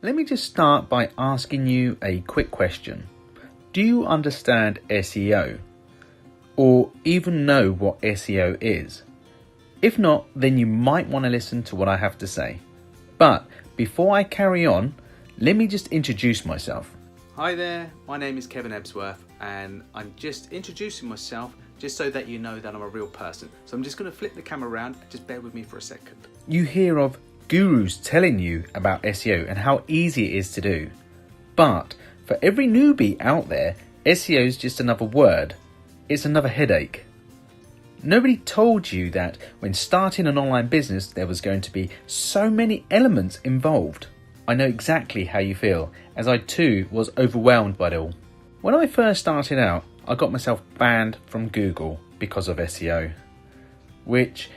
Let me just start by asking you a quick question. Do you understand SEO? Or even know what SEO is? If not, then you might want to listen to what I have to say. But before I carry on, let me just introduce myself. Hi there, my name is Kevin Ebsworth and I'm just introducing myself just so that you know that I'm a real person. So I'm just going to flip the camera around, just bear with me for a second. You hear of gurus telling you about SEO and how easy it is to do. But for every newbie out there, SEO is just another word. It's another headache. Nobody told you that when starting an online business there was going to be so many elements involved. I know exactly how you feel, as I too was overwhelmed by it all. When I first started out, I got myself banned from Google because of SEO, which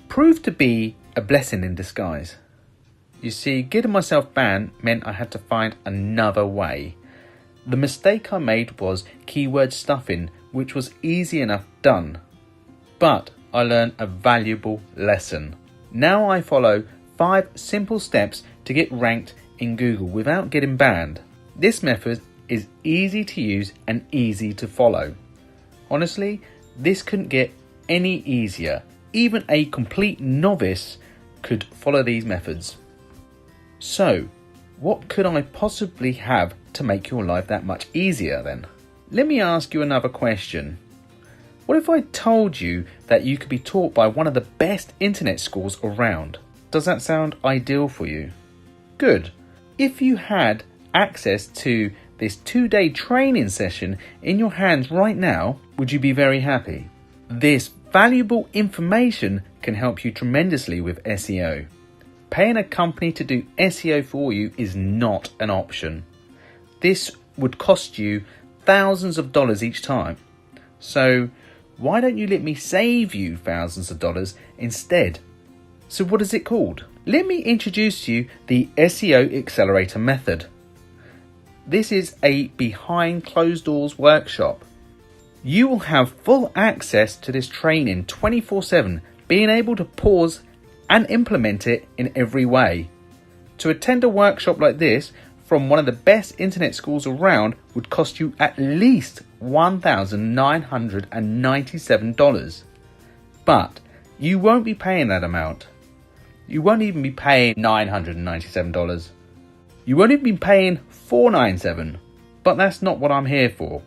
proved to be a blessing in disguise. You see, getting myself banned meant I had to find another way. The mistake I made was keyword stuffing, which was easy enough done. But I learned a valuable lesson. Now I follow 5 simple steps to get ranked in Google without getting banned. This method is easy to use and easy to follow. Honestly, this couldn't get any easier. Even a complete novice could follow these methods. So, what could I possibly have to make your life that much easier then? Let me ask you another question. What if I told you that you could be taught by one of the best internet schools around? Does that sound ideal for you? Good. If you had access to this 2-day training session in your hands right now, would you be very happy? This valuable information can help you tremendously with SEO. Paying a company to do SEO for you is not an option. This would cost you thousands of dollars each time. So why don't you let me save you thousands of dollars instead? So what is it called? Let me introduce you the SEO Accelerator method. This is a behind closed doors workshop. You will have full access to this training 24/7, being able to pause and implement it in every way. To attend a workshop like this from one of the best internet schools around would cost you at least $1,997. But you won't be paying that amount. You won't even be paying $997. You won't even be paying $497. But that's not what I'm here for.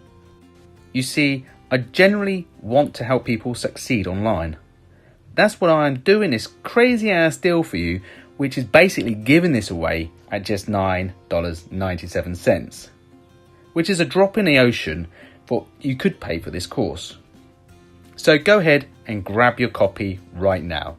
You see, I generally want to help people succeed online. That's what I'm doing this crazy ass deal for you, which is basically giving this away at just $9.97, which is a drop in the ocean for what you could pay for this course. So go ahead and grab your copy right now.